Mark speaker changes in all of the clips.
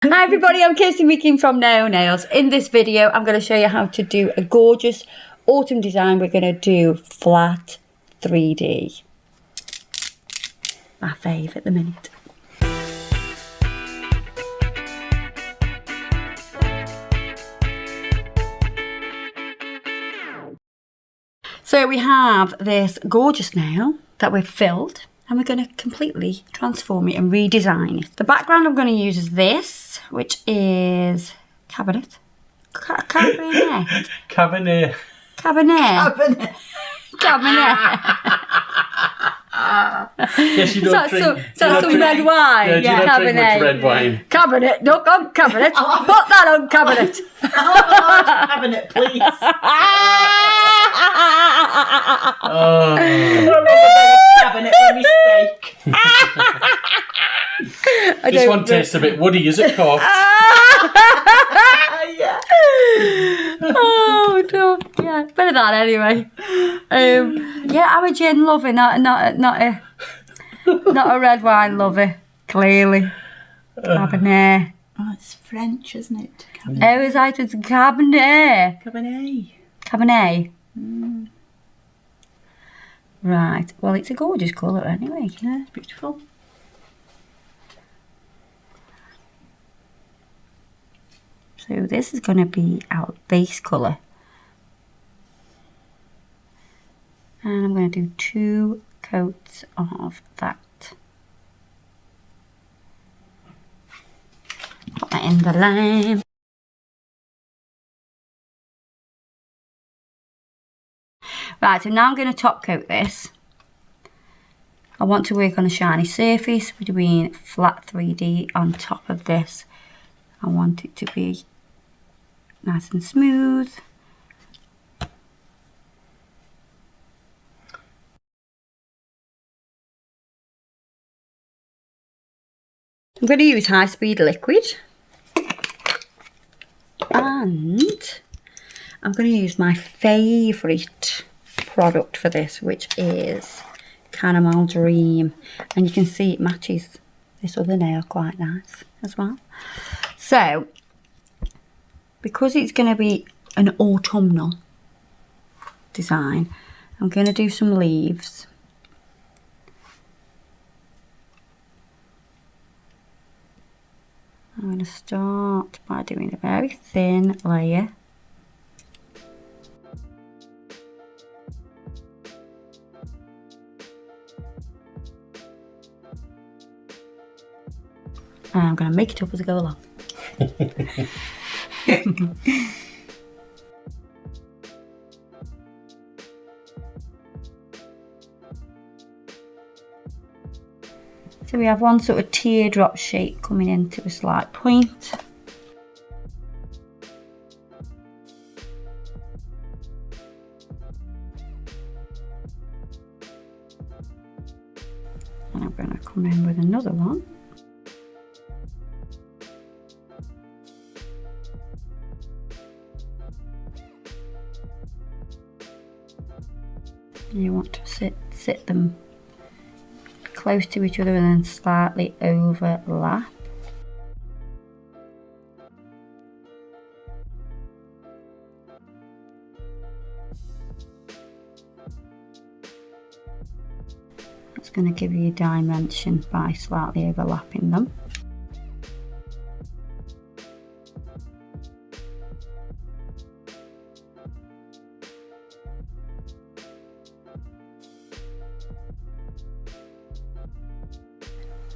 Speaker 1: Hi everybody, I'm Kirsty Meeking from Nail Nails. In this video, I'm going to show you how to do a gorgeous autumn design. We're going to do flat 3D. My fave at the minute. So we have this gorgeous nail that we've filled, and we're going to completely transform it and redesign it. The background I'm going to use is this, which is cabinet. Cabinet.
Speaker 2: Cabinet.
Speaker 1: Cabinet. Cabinet.
Speaker 2: Yes, you don't drink.
Speaker 1: That's some red wine.
Speaker 2: Yeah, do you not drink much red wine?
Speaker 1: Cabinet. Look on cabinet. Put that on cabinet.
Speaker 3: Cabinet, please.
Speaker 2: Oh.
Speaker 3: Cabinet for mistake.
Speaker 2: This one tastes a bit woody, is it, Court?
Speaker 3: Yeah.
Speaker 1: Oh no, yeah, better that anyway. Yeah, I'm a gin lover, not a red wine lover. Clearly, Cabernet.
Speaker 3: Oh, it's French, isn't it?
Speaker 1: Oh, is that it's Cabernet?
Speaker 3: Cabernet.
Speaker 1: Cabernet. Right. Well, it's a gorgeous colour anyway.
Speaker 3: Yeah, it's beautiful.
Speaker 1: So this is going to be our base colour. And I'm going to do 2 coats of that. Put that in the lime. Right, so now I'm going to top coat this. I want to work on a shiny surface. We're doing flat 3D on top of this. I want it to be nice and smooth. I'm going to use high speed liquid, and I'm going to use my favourite product for this, which is Caramel Dream, and you can see it matches this other nail quite nice as well. So because it's going to be an autumnal design, I'm going to do some leaves. I'm going to start by doing a very thin layer. And I'm going to make it up as I go along. So we have one sort of teardrop shape coming into a slight point. And I'm going to come in with another one. You want to sit them close to each other and then slightly overlap. That's going to give you a dimension by slightly overlapping them.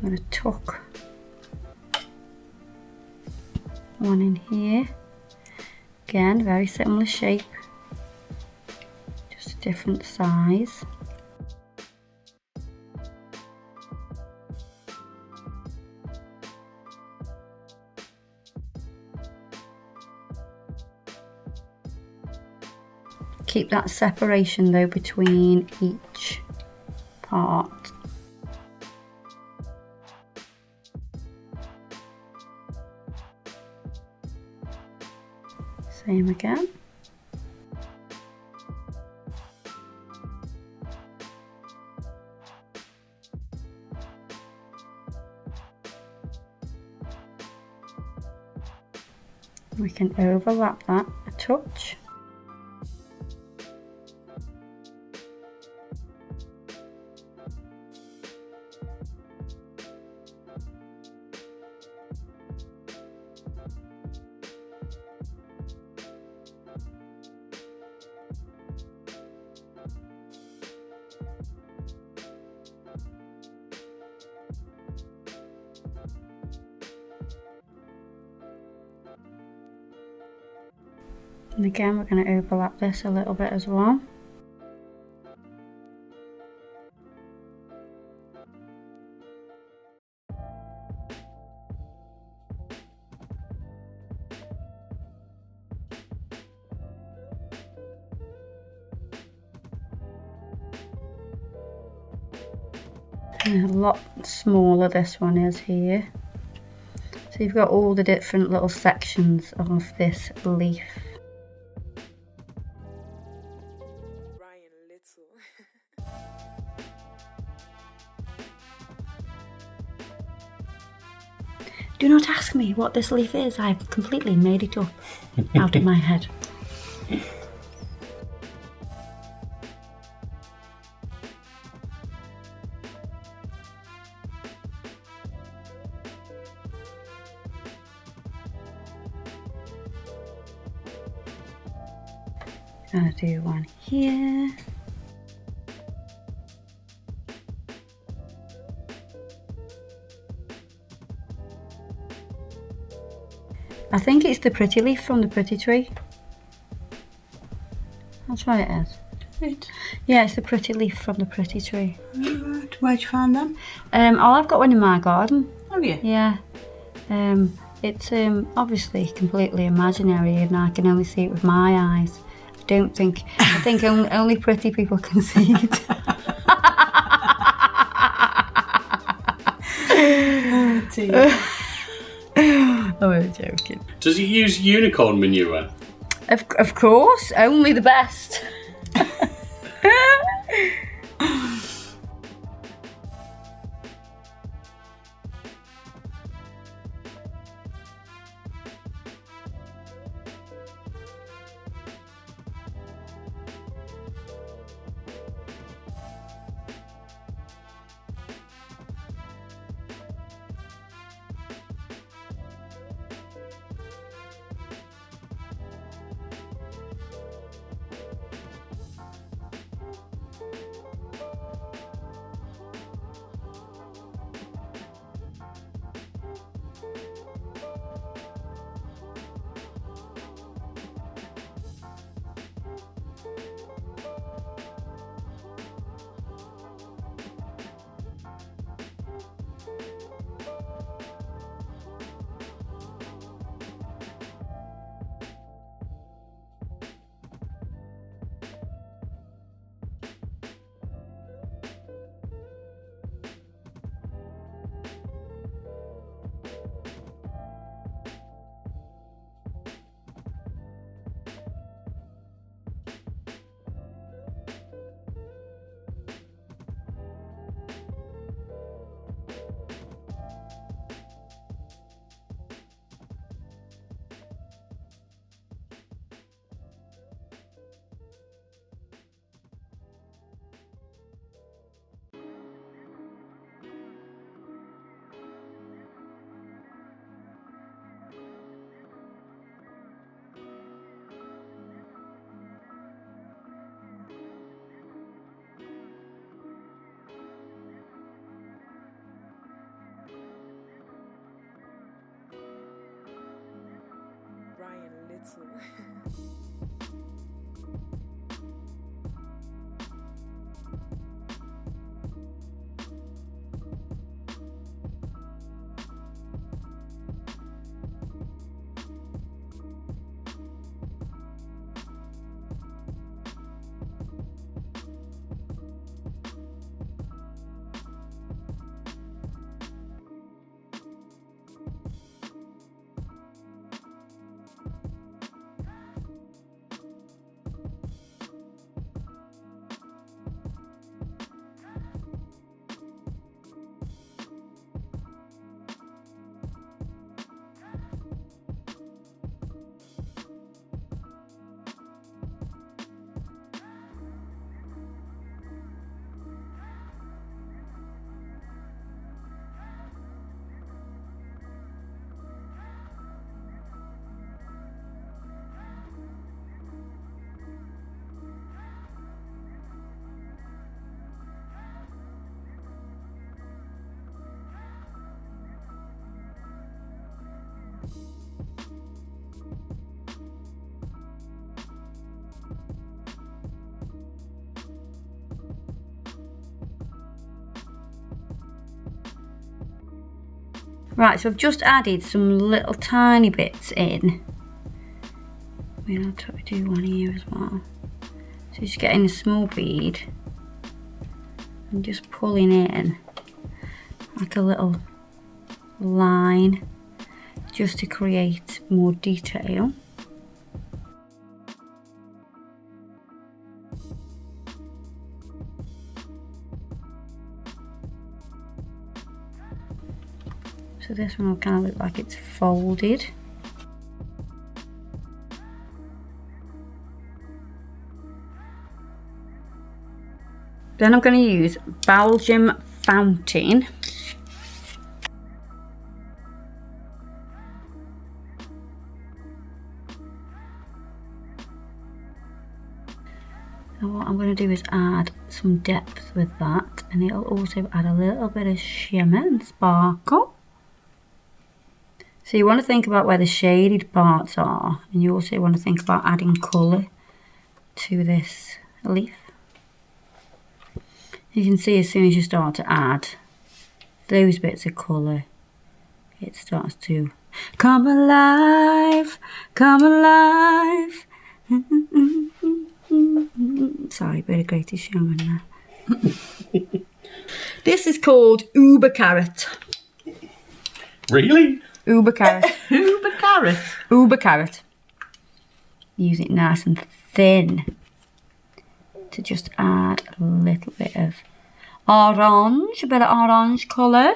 Speaker 1: I'm going to tuck one in here. Again, very similar shape, just a different size. Keep that separation though between each part. Same again. We can overlap that a touch. And again, we're going to overlap this a little bit as well. And a lot smaller this one is here. So you've got all the different little sections of this leaf. Do not ask me what this leaf is. I've completely made it up out of my head. Gonna do one here. I think it's the pretty leaf from the pretty tree. That's what it is.
Speaker 3: Right.
Speaker 1: Yeah, it's the pretty leaf from the pretty tree.
Speaker 3: Right. Where'd you find them?
Speaker 1: Oh, I've got one in my garden.
Speaker 3: Have you?
Speaker 1: Yeah. It's obviously completely imaginary and I can only see it with my eyes. I think only pretty people can see it.
Speaker 3: Oh dear.
Speaker 1: I'm joking.
Speaker 2: Does he use unicorn manure?
Speaker 1: Of course, only the best. Right, so I've just added some little tiny bits in. I mean, I'll try to do one here as well. So just getting a small bead and just pulling in like a little line just to create more detail. So this one will kind of look like it's folded. Then I'm going to use Belgium Fountain. And what I'm going to do is add some depth with that, and it'll also add a little bit of shimmer and sparkle. So you want to think about where the shaded parts are, and you also want to think about adding colour to this leaf. You can see as soon as you start to add those bits of colour, it starts to come alive, come alive. Sorry, bit of Greatest Showman there. This is called Uber Carrot.
Speaker 2: Really?
Speaker 1: Uber Carrot.
Speaker 3: Uber carrot.
Speaker 1: Uber Carrot. Use it nice and thin to just add a little bit of orange, a bit of orange colour.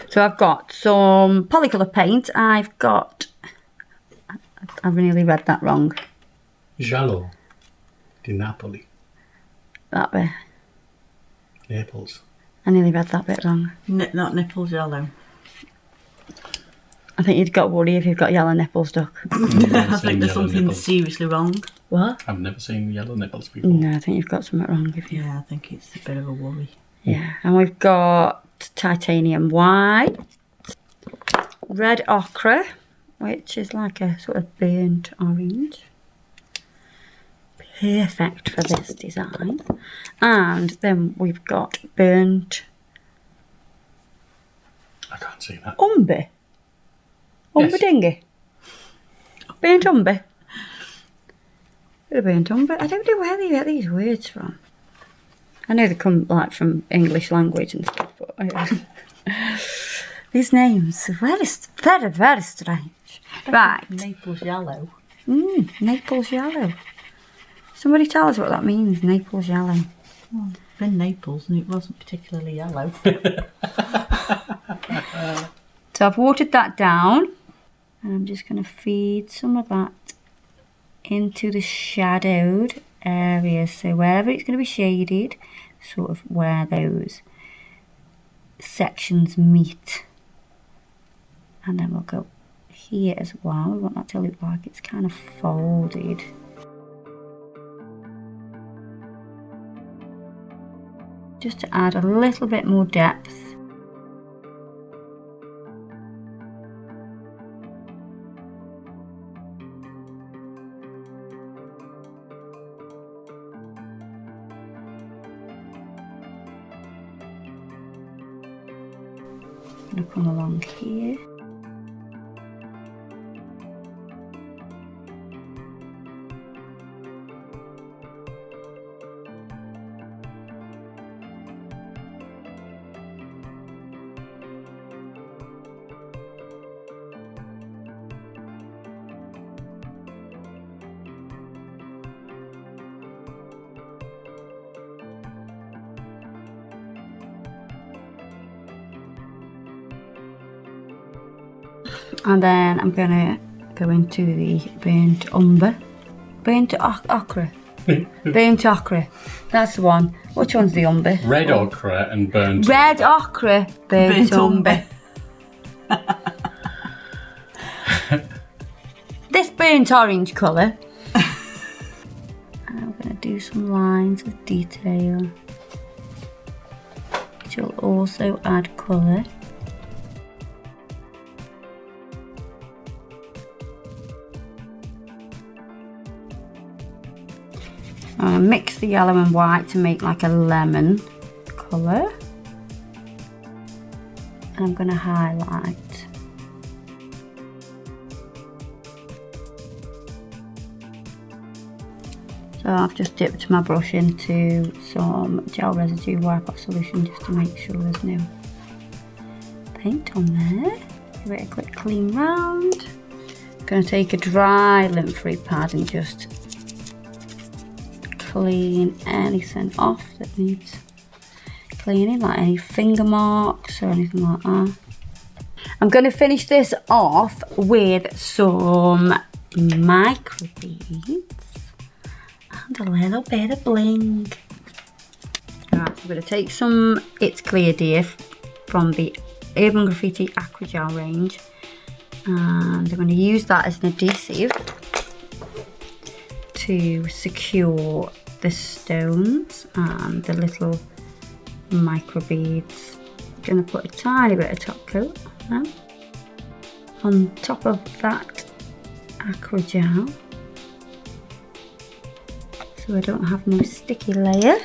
Speaker 1: So I've got some polycolour paint. I've nearly read that wrong.
Speaker 2: Giallo di Napoli.
Speaker 1: That bit.
Speaker 2: Naples.
Speaker 1: I nearly read that bit wrong.
Speaker 3: Not nipples yellow.
Speaker 1: I think you'd got worried if you've got yellow nipples, Duck.
Speaker 3: I think there's something seriously wrong.
Speaker 1: What?
Speaker 2: I've never seen yellow nipples before.
Speaker 1: No, I think you've got something wrong if you...
Speaker 3: Yeah, I think it's a bit of a worry.
Speaker 1: Yeah, and we've got titanium white, red ochre, which is like a sort of burnt orange. Perfect for this design. And then we've got burnt
Speaker 2: I can't see that.
Speaker 1: umber. Umber
Speaker 2: Yes.
Speaker 1: dingy. Burnt umber. Bit of burnt umber. I don't know where they get these words from. I know they come like from English language and stuff, but these names are very, very, very strange. Right.
Speaker 3: Naples yellow.
Speaker 1: Naples yellow. Somebody tell us what that means, Naples yellow.
Speaker 3: Well, been Naples and it wasn't particularly yellow.
Speaker 1: So I've watered that down, and I'm just going to feed some of that into the shadowed areas. So wherever it's going to be shaded, sort of where those sections meet. And then we'll go here as well. We want that to look like it's kind of folded. Just to add a little bit more depth. I'm going to come along here. And then I'm going to go into the burnt umber. Burnt ochre. Burnt ochre. That's the one. Which one's the umber?
Speaker 2: Red ochre and burnt.
Speaker 1: Red ochre. Burnt
Speaker 3: Burnt
Speaker 1: umber. This burnt orange colour. And I'm going to do some lines of detail, which will also add colour. going to mix the yellow and white to make like a lemon colour. And I'm going to highlight. So I've just dipped my brush into some gel residue wipe-off solution just to make sure there's no paint on there. Give it a quick clean round. I'm going to take a dry lint-free pad and just clean anything off that needs cleaning, like any finger marks or anything like that. I'm going to finish this off with some micro beads and a little bit of bling. Right, so I'm going to take some It's Clear Dear from the Urban Graffiti Aquagel range, and I'm going to use that as an adhesive to secure the stones and the little micro beads. I'm going to put a tiny bit of top coat now on top of that Aquagel, so I don't have no sticky layer.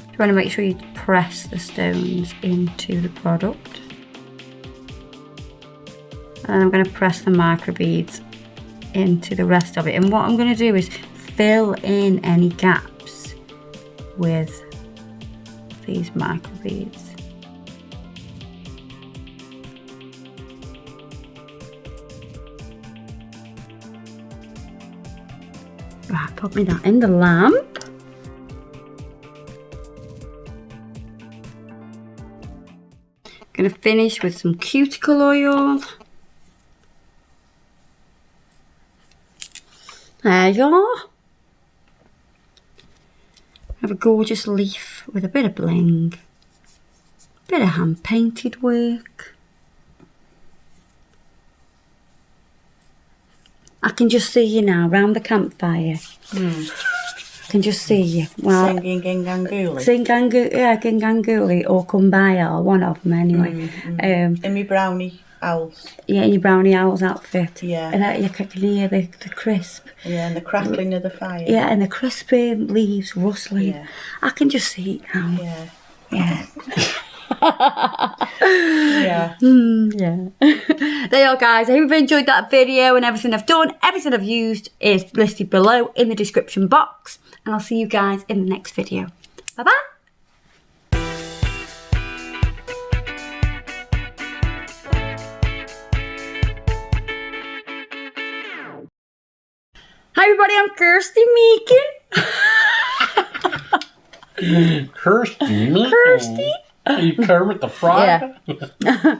Speaker 1: You want to make sure you press the stones into the product. And I'm going to press the micro beads into the rest of it. And what I'm going to do is fill in any gaps with these micro beads. Right, pop me that in the lamp. Gonna finish with some cuticle oil. There you are. Have a gorgeous leaf with a bit of bling, bit of hand painted work. I can just see you now round the campfire. I can just see you. Well,
Speaker 3: Singing Ginganguli.
Speaker 1: Ginganguli or Kumbaya, or one of them anyway.
Speaker 3: In my brownie owls.
Speaker 1: Yeah, in your brownie owl's outfit.
Speaker 3: Yeah.
Speaker 1: And you can hear the crisp.
Speaker 3: Yeah, and the crackling of the fire.
Speaker 1: Yeah, and the crispy leaves rustling.
Speaker 3: Yeah.
Speaker 1: I can just see it now.
Speaker 3: Yeah.
Speaker 1: Yeah.
Speaker 3: Yeah.
Speaker 1: Yeah. There you are, guys. I hope you've enjoyed that video and everything I've done. Everything I've used is listed below in the description box. And I'll see you guys in the next video. Bye-bye. Hi everybody, I'm Kirsty Meakin.
Speaker 2: Kirsty.
Speaker 1: Kirsty.
Speaker 2: Are you Kermit the Frog?
Speaker 1: Yeah.